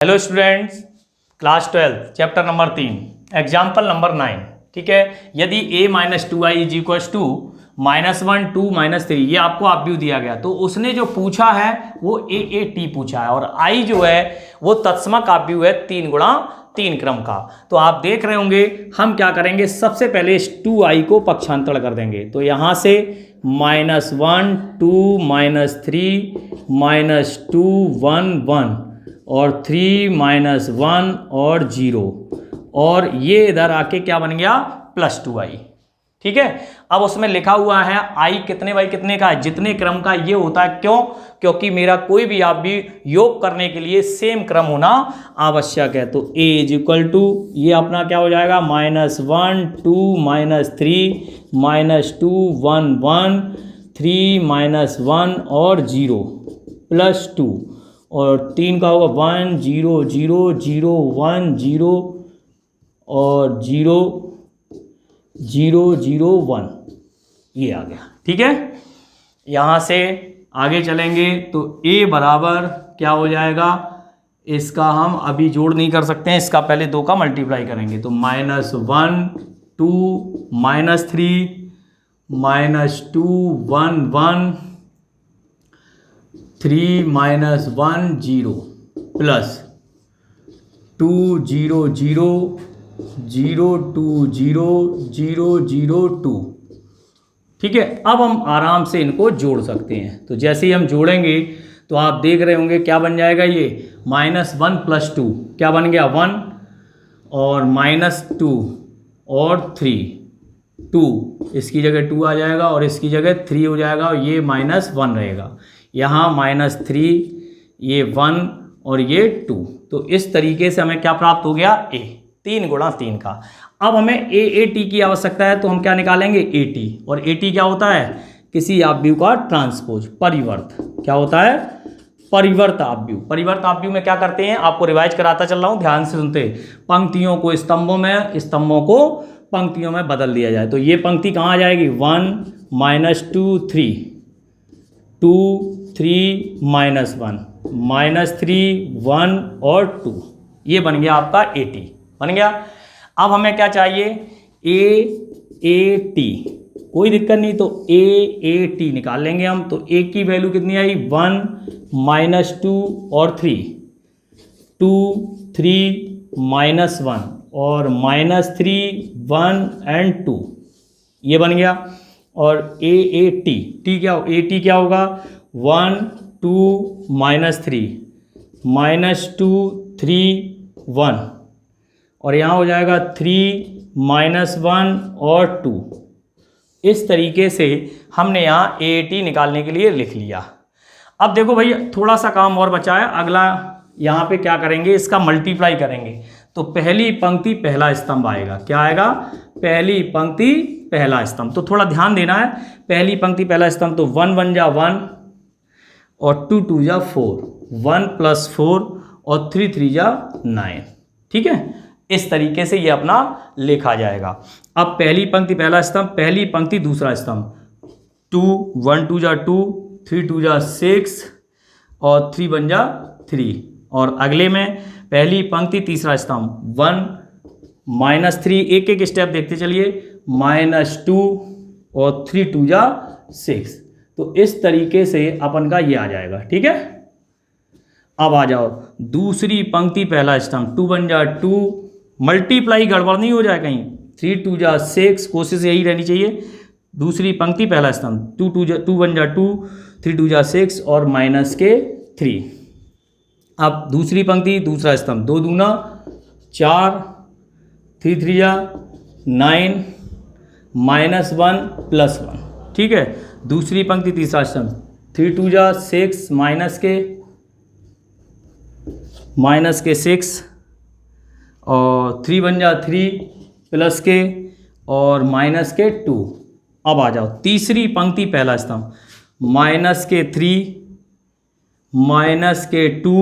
Hello students, class 12 chapter number 3 example number 9। ठीक है, यदि a minus two I is equal to -1 2 -3 ये आपको ऑब्व्यू दिया गया, तो उसने जो पूछा है वो a t पूछा है और i जो है वो तत्समक ऑब्व्यू है 3 गुणा 3 क्रम का। तो आप देख रहे होंगे हम क्या करेंगे, सबसे पहले इस 2i को पक्षांतर कर देंगे। तो यहाँ से -1 2 -3 -2 1 1 और 3 -1 और 0 और ये इधर आके क्या बन गया +2i। ठीक है, अब उसमें लिखा हुआ है i कितने बाई कितने का है, जितने क्रम का ये होता है। क्यों? क्योंकि मेरा कोई भी आप भी योग करने के लिए सेम क्रम होना आवश्यक है। तो a इज इक्वल टू ये अपना क्या हो जाएगा -1 2 -3 -2 1 1 3 -1 और 0 +2 और 3 का होगा 1 0 0 0 1 0 और 0 0 0 1 ये आ गया। ठीक है, यहाँ से आगे चलेंगे तो a बराबर क्या हो जाएगा, इसका हम अभी जोड़ नहीं कर सकते हैं, इसका पहले 2 का मल्टीप्लाई करेंगे। तो -1 2 -3 -2 1 1 3 -1 0 प्लस 2 0 0 0 2 0 0 0 2। ठीक है, अब हम आराम से इनको जोड़ सकते हैं। तो जैसे ही हम जोड़ेंगे तो आप देख रहे होंगे क्या बन जाएगा, ये -1 + 2 क्या बन गया 1 और -2 और 3 2, इसकी जगह 2 आ जाएगा और इसकी जगह 3 हो जाएगा और ये -1 रहेगा। यहाँ -3 ये 1 और ये 2। तो इस तरीके से हमें क्या प्राप्त हो गया a 3 गुणा 3 का। अब हमें a की आवश्यकता है, तो हम क्या निकालेंगे at। और at क्या होता है, किसी ऑब्व्यू का ट्रांसपोज परिवर्त। क्या होता है, परिवर्त ऑब्व्यू। परिवर्त ऑब्व्यू में क्या करते हैं, आपको रिवाइज कराता चल रहा हूँ, ध्यान से सुनते। पंक्तियों को स्तंभों में, स्तंभों को पंक्तियों में बदल दिया जाए। तो ये पंक्ति कहाँ आ जाएगी 1 -2 3 2 3 -1 -3 1 और 2, ये बन गया आपका at बन गया। अब हमें क्या चाहिए at, कोई दिक्कत नहीं, तो at निकाल लेंगे हम। तो a की वैल्यू कितनी आई 1 -2 और 3 2 3 -1 और -3 1 and 2 ये बन गया। और at क्या होगा 1 2 -3 -2 3 1 और यहाँ हो जाएगा 3 -1 और 2। इस तरीके से हमने यहाँ at निकालने के लिए लिख लिया। अब देखो भैया थोड़ा सा काम और बचा है। अगला यहाँ पे क्या करेंगे, इसका मल्टीप्लाई करेंगे। तो पहली पंक्ति पहला स्तंभ आएगा। क्या आएगा, पहली पंक्ति पहला स्तंभ। तो थोड़ा ध्यान देना है, पहली पंक्ति पहला स्तंभ। तो 1 1 जा 1 और 2 2 जा 4 1 + 4 और 3 3 जा 9। ठीक है, इस तरीके से ये अपना लिखा जाएगा। अब पहली पंक्ति पहला स्तंभ, पहली पंक्ति दूसरा स्तंभ। 2 1 2 जा 2 3 2 जा 6 और 3 1 जा 3। और अगले में पहली पंक्ति तीसरा स्तंभ 1 -3, एक एक स्टेप देखते चलिए, -2 और 3 2 जा 6। तो इस तरीके से अपन का ये आ जाएगा। ठीक है, अब आ जाओ दूसरी पंक्ति पहला स्तंभ 2 1 जा 2, मल्टीप्लाई गड़बड़ नहीं हो जाए कहीं, 3 2 जा 6, कोशिश यही रहनी चाहिए। दूसरी पंक्ति पहला स्तंभ 2 1 जा 2 3 2 जा 6 और -3। अब दूसरी पंक्ति दूसरा स्तंभ 2 दूना 4 3 3 जा 9 -1 + 1। ठीक है, दूसरी पंक्ति तीसरा स्तंभ 3 2 जा 6 -6 और 3 1 जा 3 + और -2। अब आ जाओ तीसरी पंक्ति पहला स्तंभ -3 -2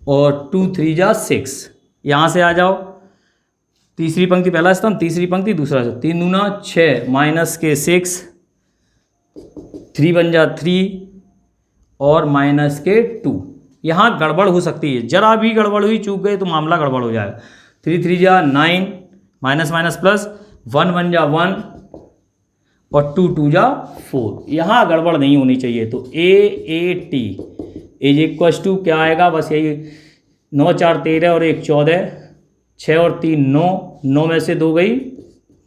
और 2 3 जा 6। यहाँ से आ जाओ तीसरी पंक्ति पहला स्तंभ, तीसरी पंक्ति दूसरा स्तंभ, 3 दूना 6 -6 3 1 जा 3 और -2। यहाँ गड़बड़ हो सकती है, जरा भी गड़बड़ हुई, चूक गए तो मामला गड़बड़ हो जाएगा। 3 3 जा 9, माइनस माइनस प्लस, 1 1 जा 1 और 2 2 जा 4, यहाँ गड़बड़ नहीं होनी चाहिए। तो AAT इज इक्व टू क्या आएगा, बस यही 9 4 13 और 1 14, 6 और 3 9, 9 में से 2 गई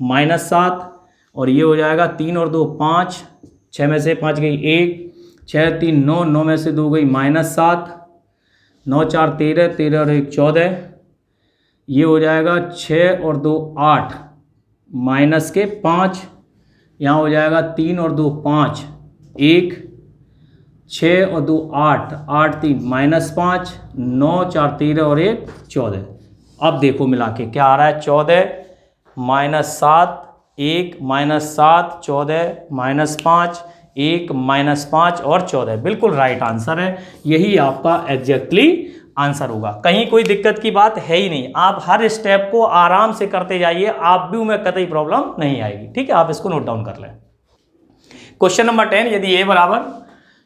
-7 और ये हो जाएगा 3 और 2 5, 6 में से 5 गई 1, 6 3 9, 9 में से 2 गई -7, 9 4 13, 13 और 1 14, ये हो जाएगा 6 और 2 8 माइनस के 5, यहाँ हो जाएगा 3 और 2 5 1, 6 और 2 8, 8 3 -5, 9 4 13 और 1 14। अब देखो मिला के क्या आ रहा है, 14 -7 1 -7 14 -5 1 -5 और 14, बिल्कुल राइट आंसर है। यही आपका एग्जैक्टली आंसर होगा, कहीं कोई दिक्कत की बात है ही नहीं। आप हर स्टेप को आराम से करते जाइए, आप भी में कतई प्रॉब्लम नहीं आएगी। ठीक है, आप इसको नोट डाउन कर लें। क्वेश्चन नंबर 10, यदि ए बराबर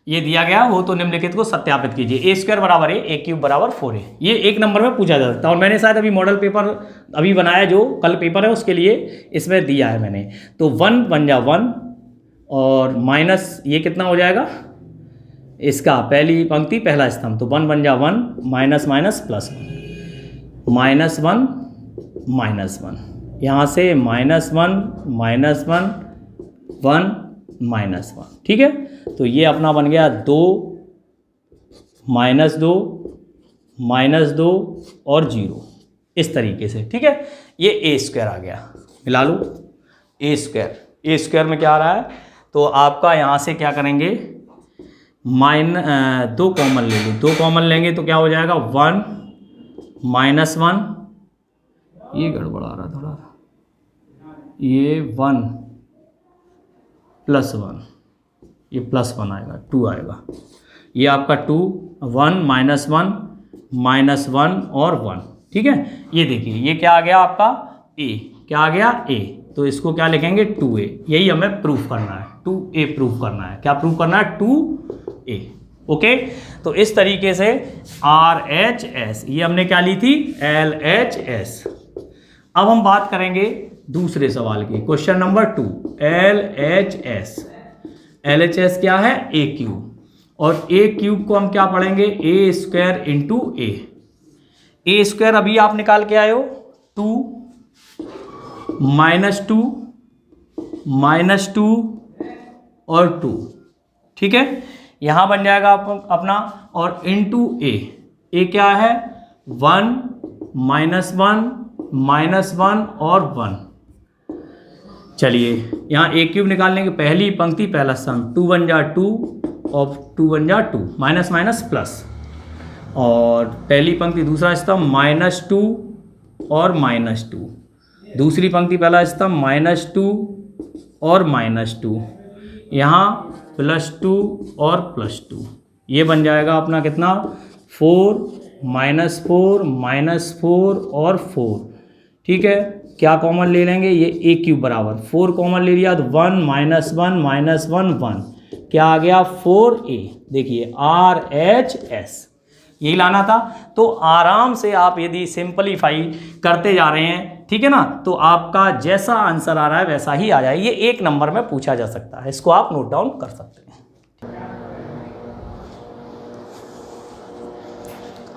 ये दिया गया हो तो निम्नलिखित को सत्यापित कीजिए। A² बराबर है, A³ बराबर 4A। ये 1 नंबर में पूछा जा सकता है और मैंने शायद अभी मॉडल पेपर अभी बनाया, जो कल पेपर है उसके लिए इसमें दिया है मैंने। तो 1 बन जा 1 और माइनस ये कितना हो जाएगा, इसका पहली पंक्ति पहला स्तंभ, तो 1 बन जा 1 माइनस माइनस प्लस -1 -1, यहाँ से -1 -1 1 -1। ठीक है, तो ये अपना बन गया 2 -2 -2 और 0, इस तरीके से। ठीक है, ये A² आ गया, मिला लो A² में क्या आ रहा है, तो आपका यहाँ से क्या करेंगे, 2 कॉमन ले लो, 2 कॉमन लेंगे तो क्या हो जाएगा 1 -1, ये गड़बड़ आ रहा थोड़ा, ये 1 +1, ये +1 आएगा, 2 आएगा, ये आपका 2 1 -1 -1 और 1। ठीक है, ये देखिए ये क्या आ गया आपका A, क्या आ गया A, तो इसको क्या लिखेंगे 2A। यही हमें प्रूफ करना है, 2A प्रूफ करना है। क्या प्रूफ करना है, 2A। ओके, तो इस तरीके से RHS, ये हमने क्या ली थी, LHS। अब हम बात करेंगे दूसरे सवाल की, क्वेश्चन नंबर 2, LHS। LHS क्या है, A³ और A³ को हम क्या पढ़ेंगे, A² इंटू A²। अभी आप निकाल के आए हो 2 -2 और 2। ठीक है, यहाँ बन जाएगा अपना, और इंटू A क्या है 1 -1 और 1। चलिए यहाँ A³ निकालने की पहली पंक्ति पहला स्तंभ, 2 बन जा 2 और 2 बन जा 2, माइनस माइनस प्लस, और पहली पंक्ति दूसरा स्तंभ -2 और -2, दूसरी पंक्ति पहला स्तंभ -2 और -2, यहाँ +2 और +2, ये बन जाएगा अपना कितना 4 -4 और 4। ठीक है, क्या कॉमन ले लेंगे, ये A³ बराबर 4 कॉमन ले लिया तो 1 -1 -1 क्या आ गया 4A। देखिए RHS यही लाना था। तो आराम से आप यदि सिंपलीफाई करते जा रहे हैं, ठीक है ना, तो आपका जैसा आंसर आ रहा है वैसा ही आ जाए। ये 1 नंबर में पूछा जा सकता है, इसको आप नोट डाउन कर सकते हैं।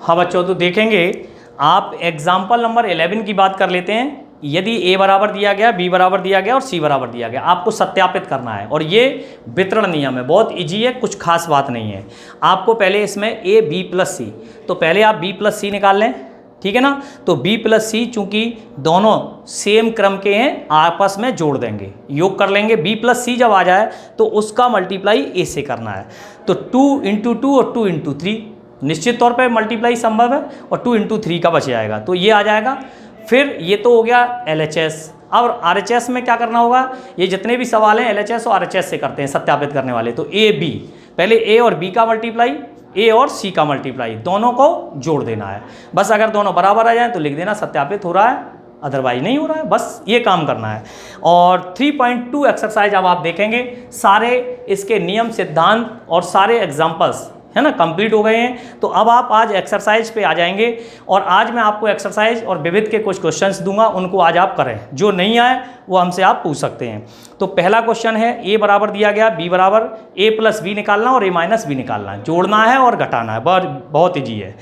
हाँ बच्चों, तो देखेंगे आप एग्जाम्पल नंबर 11 की बात कर लेते हैं। यदि A बराबर दिया गया, B बराबर दिया गया और C बराबर दिया गया, आपको सत्यापित करना है। और ये वितरण नियम है, बहुत इजी है, कुछ खास बात नहीं है। आपको पहले इसमें A B + C, तो पहले आप B + C निकाल लें, ठीक है ना। तो B + C चूंकि दोनों सेम क्रम के हैं, आपस में जोड़ देंगे, योग कर लेंगे। B + C जब आ जाए तो उसका मल्टीप्लाई A से करना है। तो 2 × 2 और 2 × 3 निश्चित तौर पे मल्टीप्लाई संभव है, और 2 × 3 का बच जाएगा, तो ये आ जाएगा। फिर ये तो हो गया LHS। अब RHS में क्या करना होगा, ये जितने भी सवाल हैं LHS और RHS से करते हैं सत्यापित करने वाले। तो A B, पहले A और B का मल्टीप्लाई, A और C का मल्टीप्लाई, दोनों को जोड़ देना है। बस अगर दोनों बराबर आ जाएं तो लिख देना सत्यापित हो रहा है, अदरवाइज नहीं हो रहा है, बस ये काम करना है। और 3.2 एक्सरसाइज अब आप देखेंगे, सारे इसके नियम सिद्धांत और सारे एग्जाम्पल्स है ना, कंप्लीट हो गए हैं। तो अब आप आज एक्सरसाइज पे आ जाएंगे और आज मैं आपको एक्सरसाइज और विविध के कुछ क्वेश्चंस दूंगा, उनको आज आप करें। जो नहीं आए वो हमसे आप पूछ सकते हैं। तो पहला क्वेश्चन है, ए बराबर दिया गया, बी बराबर ए प्लस बी निकालना और ए माइनस बी निकालना है, जोड़ना है और घटाना है, बहुत ईजी है।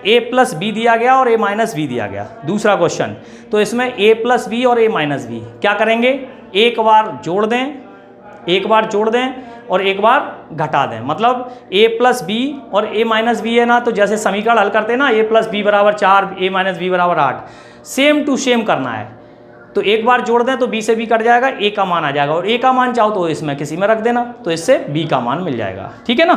ए प्लस बी दिया गया और ए माइनस बी दिया गया। दूसरा क्वेश्चन, तो इसमें ए प्लस बी और ए माइनस बी क्या करेंगे, एक बार जोड़ दें, एक बार जोड़ दें और एक बार घटा दें। मतलब a प्लस बी और a माइनस बी है ना, तो जैसे समीकरण हल करते हैं ना, a प्लस बी बराबर 4, a माइनस बी बराबर 8, सेम टू सेम करना है। तो एक बार जोड़ दें तो b से b कट जाएगा, a का मान आ जाएगा, और a का मान चाहो तो इसमें किसी में रख देना, तो इससे b का मान मिल जाएगा। ठीक है ना।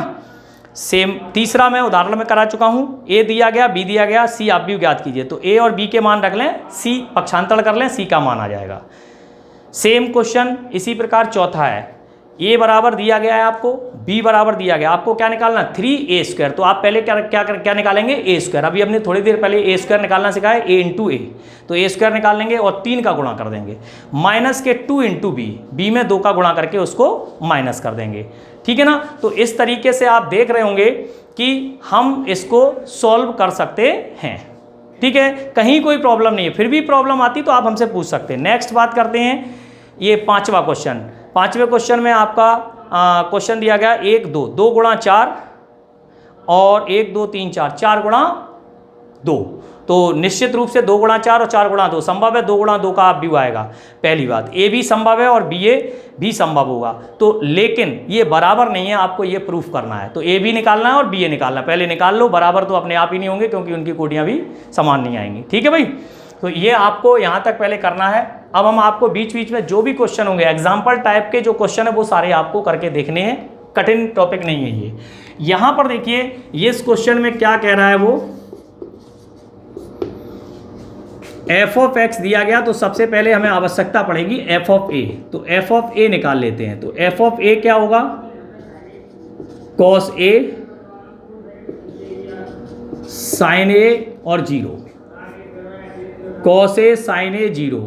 सेम तीसरा मैं उदाहरण में करा चुका हूँ, a दिया गया, b दिया गया, c आप भी ज्ञात कीजिए। तो a और b के मान रख लें, c पक्षांतर कर लें, c का मान आ जाएगा। सेम क्वेश्चन इसी प्रकार चौथा है, a बराबर दिया गया है आपको, b बराबर दिया गया, आपको क्या निकालना, 3a²। तो आप पहले क्या निकालेंगे, a²। अभी हमने थोड़ी देर पहले a² निकालना सिखाया, a इंटू ए, तो a² निकाल लेंगे और 3 का गुणा कर देंगे, माइनस के 2 इंटू बी, बी में 2 का गुणा करके उसको माइनस कर देंगे। ठीक है ना। तो इस तरीके से आप देख रहे होंगे कि हम इसको सॉल्व कर सकते हैं। ठीक है, कहीं कोई प्रॉब्लम नहीं है, फिर भी प्रॉब्लम आती तो आप हमसे पूछ सकते हैं। नेक्स्ट बात करते हैं, ये पांचवा क्वेश्चन। पांचवें क्वेश्चन में आपका क्वेश्चन दिया गया 1 2 2 गुणा 4 और 1 2 3 4 4 गुणा 2। तो निश्चित रूप से 2 गुणा 4 और 4 गुणा 2 संभव है, 2 गुणा 2 का आप भी आएगा। पहली बात, ए भी संभव है और बी ए भी संभव होगा। तो लेकिन ये बराबर नहीं है, आपको ये प्रूफ करना है। तो ए भी निकालना है और बी ए निकालना है, पहले निकाल लो। बराबर तो अपने आप ही नहीं होंगे क्योंकि उनकी कोटियाँ भी समान नहीं आएंगी। ठीक है भाई, तो ये आपको यहाँ तक पहले करना है। अब हम आपको बीच बीच में जो भी क्वेश्चन होंगे, एग्जाम्पल टाइप के जो क्वेश्चन है वो सारे आपको करके देखने हैं, कठिन टॉपिक नहीं है ये। यहाँ पर देखिए, ये इस क्वेश्चन में क्या कह रहा है, वो एफ ऑफ एक्स दिया गया। तो सबसे पहले हमें आवश्यकता पड़ेगी एफ ऑफ ए, तो एफ ऑफ ए निकाल लेते हैं। तो एफ ऑफ ए क्या होगा, कॉस ए साइन ए और 0, cos A sign A 0,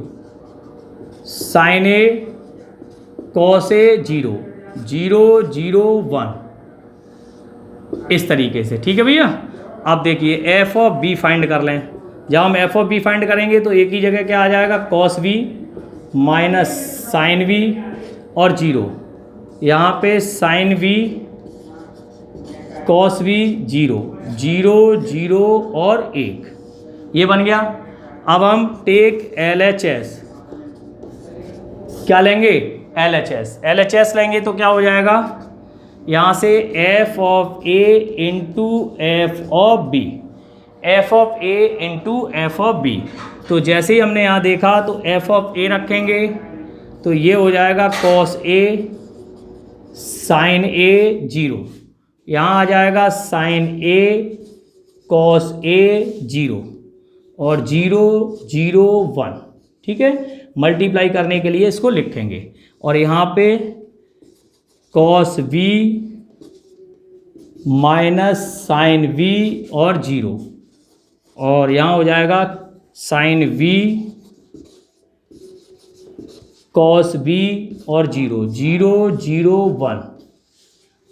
sign A cos A 0 0 0 1, इस तरीके से। ठीक है भैया। अब देखिए एफ ऑफ बी फाइंड कर लें। जब हम एफ ऑफ बी फाइंड करेंगे तो एक ही जगह क्या आ जाएगा, cos B minus sine B और 0, यहाँ पे साइन बी कॉस बी 0 0 0 और 1, ये बन गया। अब हम टेक LHS, क्या लेंगे, LHS लेंगे तो क्या हो जाएगा, यहाँ से F of A into F of B, F of A into F of B. तो जैसे ही हमने यहाँ देखा तो एफ ऑफ ए रखेंगे तो ये हो जाएगा कॉस ए साइन ए 0, यहाँ आ जाएगा साइन ए कॉस ए 0 और 0 0 1। ठीक है, मल्टीप्लाई करने के लिए इसको लिखेंगे और यहाँ पे cos V minus sine V और 0, और यहाँ हो जाएगा साइन वी कॉस बी और 0 0 0 1।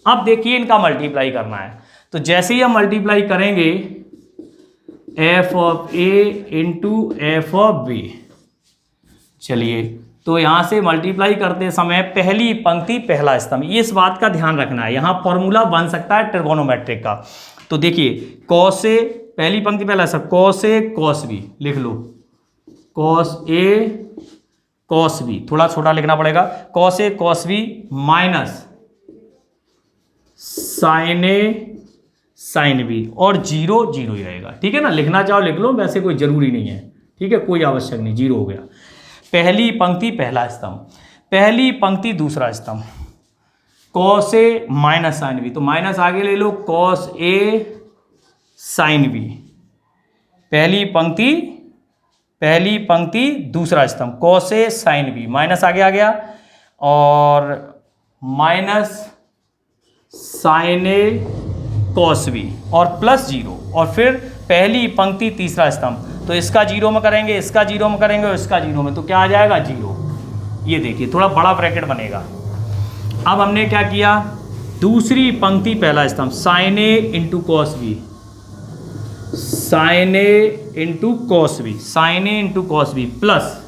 अब देखिए इनका मल्टीप्लाई करना है। तो जैसे ही हम मल्टीप्लाई करेंगे F of A into F of B, चलिए तो यहाँ से मल्टीप्लाई करते समय पहली पंक्ति पहला स्तंभ, इस बात का ध्यान रखना है। यहाँ फॉर्मूला बन सकता है ट्रिगोनोमेट्रिक का। तो देखिए कॉस ए, पहली पंक्ति पहला सब, कॉस ए कॉस बी लिख लो, कॉस ए कॉस बी, थोड़ा छोटा लिखना पड़ेगा, cos A cos B minus sine A sine B और 0 0 ही रहेगा। ठीक है ना, लिखना चाहो लिख लो, वैसे कोई जरूरी नहीं है। ठीक है, कोई आवश्यक नहीं, 0 हो गया। पहली पंक्ति पहला स्तंभ, पहली पंक्ति दूसरा स्तंभ, cos A minus sine B, तो माइनस आगे ले लो, कॉस ए साइन बी, पहली पंक्ति दूसरा स्तंभ, cos A sine B, minus आगे आ गया और माइनस साइन ए कॉस बी और प्लस 0, और फिर पहली पंक्ति तीसरा स्तंभ, तो इसका 0 में करेंगे, इसका 0 में करेंगे और इसका 0 में, तो क्या आ जाएगा 0। ये देखिए थोड़ा बड़ा ब्रैकेट बनेगा। अब हमने क्या किया, दूसरी पंक्ति पहला स्तंभ sine A into cos B, sine A into cos B, sine A into cos B plus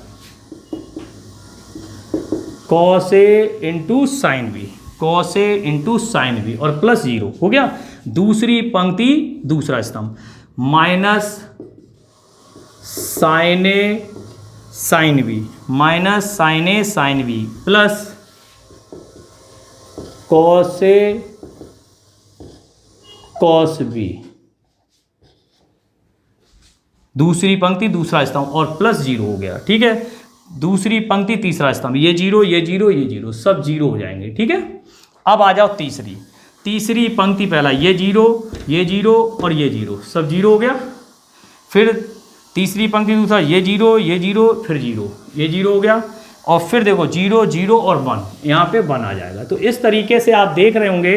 cos A into sine B, cos A into sine B और प्लस 0 हो गया। दूसरी पंक्ति दूसरा स्तंभ minus sine A sine B, minus sine A sine B plus cos A cos B, दूसरी पंक्ति दूसरा स्तंभ और प्लस 0 हो गया। ठीक है, दूसरी पंक्ति तीसरा स्तंभ, ये 0 ये 0 ये 0 सब 0 हो जाएंगे। ठीक है, अब आ जाओ तीसरी पंक्ति पहला ये 0 और ये 0 सब 0 हो गया। फिर तीसरी पंक्ति दूसरा ये 0 फिर 0 ये 0 हो गया और फिर देखो 0 0 और 1 यहाँ पे 1 आ जाएगा। तो इस तरीके से आप देख रहे होंगे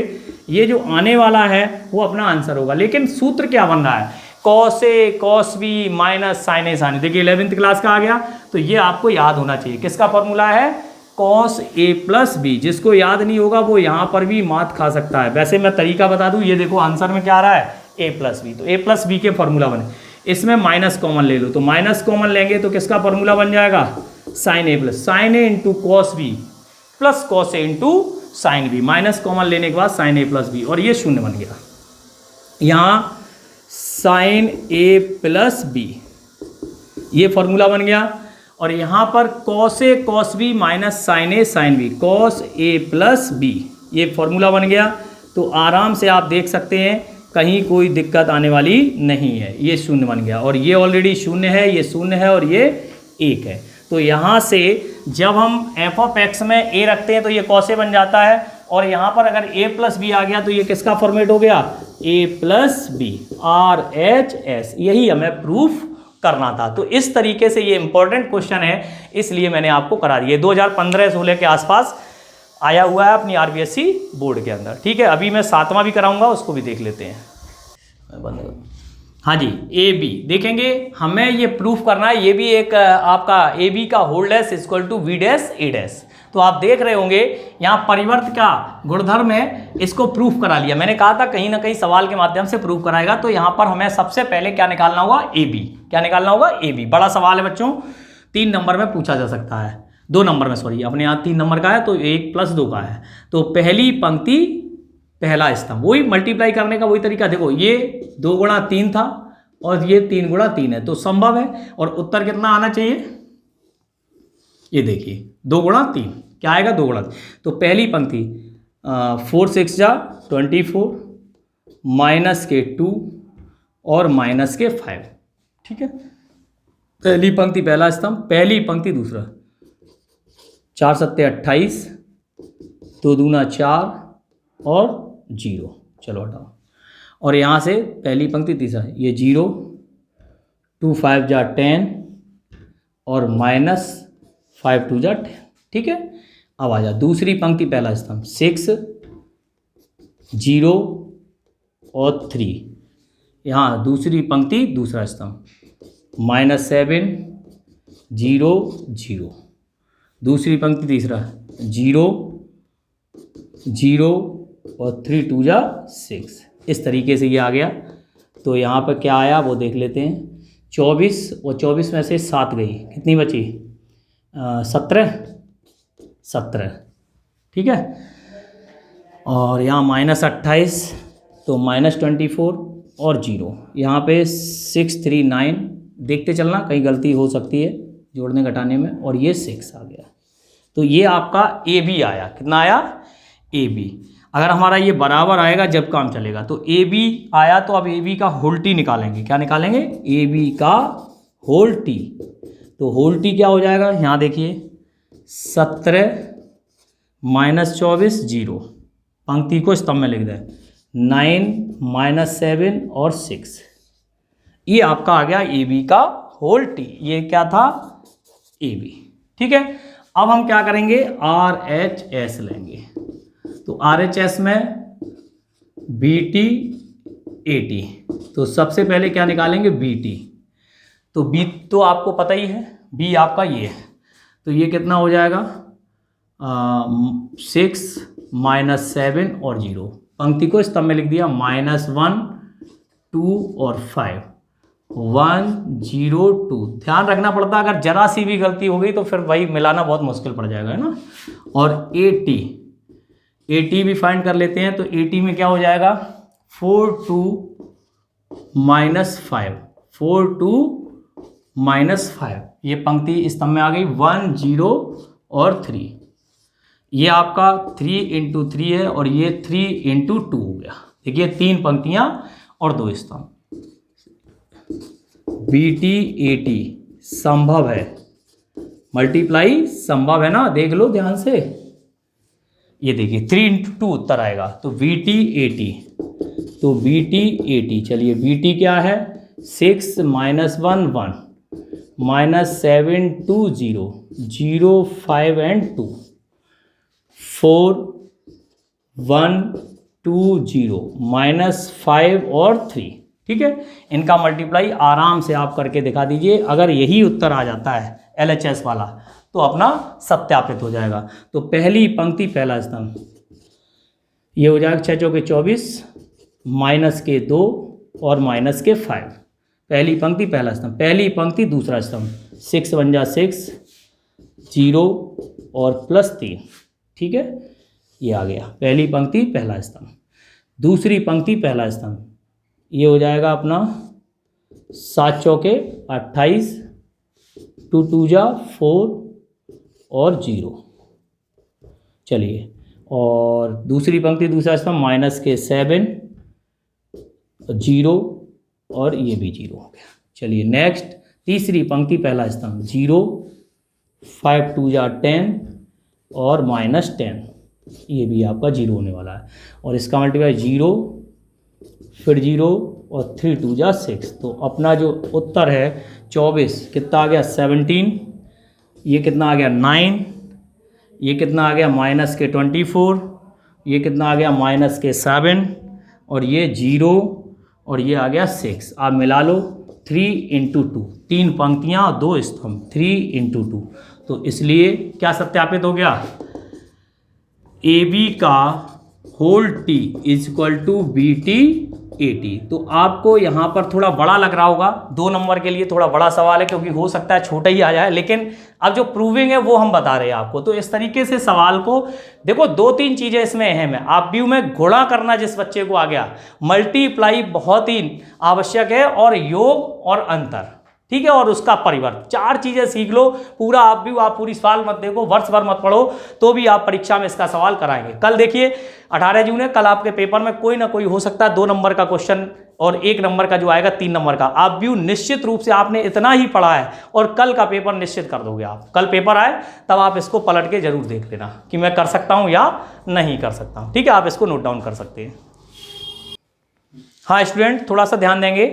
ये जो आने वाला है वो अपना आंसर होगा। लेकिन सूत्र क्या बन रहा है, cos A cos B minus sine A sign. देखिए 11वीं क्लास का आ गया, तो ये आपको याद होना चाहिए। किसका फॉर्मूला है, कॉस ए प्लस बी। जिसको याद नहीं होगा वो यहाँ पर भी मात खा सकता है। वैसे मैं तरीका बता दूँ, ये देखो आंसर में क्या आ रहा है, ए प्लस बी। तो ए प्लस बी के फॉर्मूला बने, इसमें माइनस कॉमन ले लो, तो माइनस कॉमन लेंगे तो किसका फॉर्मूला बन जाएगा, sine A plus sine A into cos B plus cos A into sine B. Minus common लेने के बाद साइन ए प्लस बी और ये शून्य बन गया। यहाँ साइन ए प्लस बी ये फॉर्मूला बन गया और यहाँ पर cos A cos B minus sine A sine B, cos A plus B ये फॉर्मूला बन गया। तो आराम से आप देख सकते हैं कहीं कोई दिक्कत आने वाली नहीं है। ये शून्य बन गया और ये ऑलरेडी शून्य है, ये शून्य है और ये 1 है। तो यहाँ से जब हम एफ ऑफ एक्स में ए रखते हैं तो ये कॉस ए बन जाता है और यहाँ पर अगर ए प्लस बी आ गया तो ये किसका फॉर्मेट हो गया, A plus B, R H S. यही हमें प्रूफ करना था। तो इस तरीके से ये इंपॉर्टेंट क्वेश्चन है, इसलिए मैंने आपको करा दिया। 2015-16 के आसपास आया हुआ है अपनी आरबीएससी बोर्ड के अंदर। ठीक है, अभी मैं 7वां भी कराऊंगा, उसको भी देख लेते हैं। हाँ जी, ए बी देखेंगे, हमें ये प्रूफ करना है। ये भी एक आपका ए बी का whole dash equal to V dash A dash. तो आप देख रहे होंगे यहाँ परिवर्त का गुणधर्म है, इसको प्रूफ करा लिया। मैंने कहा था कहीं ना कहीं सवाल के माध्यम से प्रूफ कराएगा। तो यहाँ पर हमें सबसे पहले क्या निकालना होगा, ए बी। क्या निकालना होगा, ए बी। बड़ा सवाल है बच्चों, 3 नंबर में पूछा जा सकता है, 2 नंबर में, सॉरी अपने यहाँ 3 नंबर का है तो 1 + 2 का है। तो पहली पंक्ति पहला स्तंभ, वही मल्टीप्लाई करने का वही तरीका। देखो ये 2 × 3 था और ये 3 × 3 है, तो संभव है। और उत्तर कितना आना चाहिए, ये देखिए 2 × 3 क्या आएगा, 2 × 3। तो पहली पंक्ति 4 × 6 = 24 माइनस के 2 और माइनस के 5। ठीक है, पहली पंक्ति पहला स्तंभ, पहली पंक्ति दूसरा, 4 × 7 = 28, 2 दूना 4 और 0। चलो हटाओ। और यहाँ से पहली पंक्ति तीसरा, ये 0, 2 × 5 = 10 और माइनस 5 × 2 = 10। ठीक है, अब आ जा दूसरी पंक्ति पहला स्तंभ, 6, 0 और 3। यहाँ दूसरी पंक्ति दूसरा स्तंभ, -7, 0, 0। दूसरी पंक्ति तीसरा, 0, 0 और 3 × 2 = 6। इस तरीके से ये आ गया। तो यहाँ पर क्या आया वो देख लेते हैं। 24 और 24 में से 7 गई, कितनी बची, 17। ठीक है, और यहाँ -28 तो -24 और 0। यहाँ पे 6, 3, 9 देखते चलना, कहीं गलती हो सकती है जोड़ने घटाने में। और ये 6 आ गया। तो ये आपका ए बी आया। कितना आया, ए बी। अगर हमारा ये बराबर आएगा जब काम चलेगा। तो ए बी आया, तो अब ए बी का होल टी निकालेंगे। क्या निकालेंगे, ए बी का होल टी। तो होल टी क्या हो जाएगा, यहाँ देखिए 17 -24 0। पंक्ति को स्तंभ में लिख दें, 9 -7 और 6। ये आपका आ गया ए बी का होल टी। ये क्या था, ए बी। ठीक है, अब हम क्या करेंगे, आर एच एस लेंगे। तो आर एच एस में बी टी ए टी। तो सबसे पहले क्या निकालेंगे, बी टी। तो बी तो आपको पता ही है, बी आपका ये है। तो ये कितना हो जाएगा, 6 -7 और 0। पंक्ति को स्तंभ में लिख दिया -1 2 और 5 1 0 2। ध्यान रखना पड़ता है, अगर जरा सी भी गलती हो गई तो फिर वही मिलाना बहुत मुश्किल पड़ जाएगा, है ना। और 80 भी फाइंड कर लेते हैं। तो 80 में क्या हो जाएगा 4 2 -5 4 2 -5। ये पंक्ति स्तंभ में आ गई 1 0 और 3। ये आपका 3 × 3 है और ये 3 × 2 हो गया। देखिए 3 पंक्तियां और 2 स्तंभ। BT AT संभव है, मल्टीप्लाई संभव है ना, देख लो ध्यान से। ये देखिए 3 × 2 उत्तर आएगा। तो BT AT, तो BT AT चलिए BT क्या है 6 -1 1 -7 2 0 0 5 and 2 4 1 2 0 -5 और 3। ठीक है, इनका मल्टीप्लाई आराम से आप करके दिखा दीजिए। अगर यही उत्तर आ जाता है LHS वाला तो अपना सत्यापित हो जाएगा। तो पहली पंक्ति पहला स्तंभ ये हो जाएगा 6 चौके 24 -2 और -5। पहली पंक्ति पहला स्तंभ, पहली पंक्ति दूसरा स्तंभ 6 1 जा 6 0 और +3। ठीक है, ये आ गया पहली पंक्ति पहला स्तंभ। दूसरी पंक्ति पहला स्तंभ ये हो जाएगा अपना 7 चौके 28 2 2 जा 4 और 0। चलिए, और दूसरी पंक्ति दूसरा स्तंभ -7 0 और ये भी 0 हो गया। चलिए नेक्स्ट, तीसरी पंक्ति पहला स्तंभ 0 5 2 जा 10 और -10, ये भी आपका 0 होने वाला है। और इसका मल्टीप्लाई 0 फिर 0 और 3 2 जा 6। तो अपना जो उत्तर है 24 कितना आ गया 17, ये कितना आ गया 9, ये कितना आ गया -24, ये कितना आ गया -7 और ये 0 और ये आ गया 6। आप मिला लो 3 × 2, 3 पंक्तियाँ 2 स्तंभ 3 × 2। तो इसलिए क्या सत्यापित हो गया, AB का होल T = BT AT। तो आपको यहाँ पर थोड़ा बड़ा लग रहा होगा, 2 नंबर के लिए थोड़ा बड़ा सवाल है, क्योंकि हो सकता है छोटा ही आ जाए, लेकिन अब जो प्रूविंग है वो हम बता रहे हैं आपको। तो इस तरीके से सवाल को देखो, 2-3 चीज़ें इसमें अहम है। आप व्यू में गुणा करना जिस बच्चे को आ गया, मल्टीप्लाई बहुत ही आवश्यक है, और योग और अंतर, ठीक है, और उसका परिवर्त, 4 चीजें सीख लो। पूरा आप पूरी सवाल मत देखो, वर्ष भर मत पढ़ो, तो भी आप परीक्षा में इसका सवाल कराएंगे। कल देखिए 18 जून है, कल आपके पेपर में कोई ना कोई हो सकता है 2 नंबर का क्वेश्चन और 1 नंबर का जो आएगा 3 नंबर का। आप व्यू निश्चित रूप से आपने इतना ही पढ़ा है और कल का पेपर निश्चित कर दोगे आप। कल पेपर आए तब आप इसको पलट के जरूर देख लेना कि मैं कर सकता हूं या नहीं कर सकता हूं। ठीक है, आप इसको नोट डाउन कर सकते हैं। हाँ स्टूडेंट, थोड़ा सा ध्यान देंगे।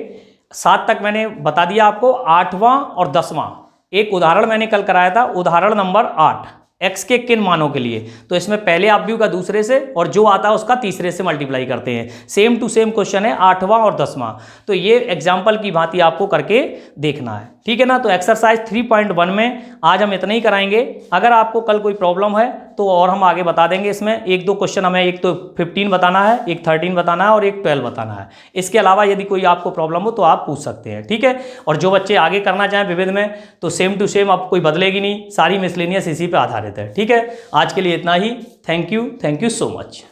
7 तक मैंने बता दिया आपको, 8वां और 10वां एक उदाहरण मैंने कल कराया था, उदाहरण नंबर 8, x के किन मानों के लिए। तो इसमें पहले आप व्यू का दूसरे से और जो आता है उसका तीसरे से मल्टीप्लाई करते हैं। सेम टू सेम क्वेश्चन है 8वां और 10वां। तो ये एग्जाम्पल की भांति आपको करके देखना है, ठीक है ना। तो एक्सरसाइज 3.1 में आज हम इतना ही कराएंगे। अगर आपको कल कोई प्रॉब्लम है तो और हम आगे बता देंगे। इसमें 1-2 क्वेश्चन हमें, एक तो 15 बताना है, एक 13 बताना है और एक 12 बताना है। इसके अलावा यदि कोई आपको प्रॉब्लम हो तो आप पूछ सकते हैं, ठीक है। और जो बच्चे आगे करना चाहें विविध में, तो सेम टू सेम अब कोई बदलेगी नहीं, सारी मिसलेनियस इसी पे आधारित है, ठीक है। आज के लिए इतना ही। Thank you so much.